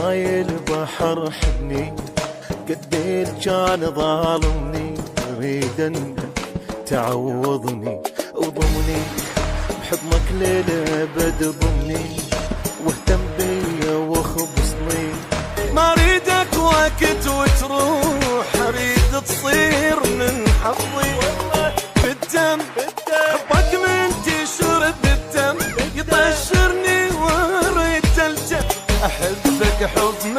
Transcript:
ماي البحر حبني قديت كان ظالمني، اريد انك تعوضني وضمني بحضنك للابد ضمني واهتم بيا واخبصني. ما اريدك وقت وتروح، اريد تصير من حظي بالدم. حبك من تشرب بالدم يطشرني واريد تلجأ، احبك حضن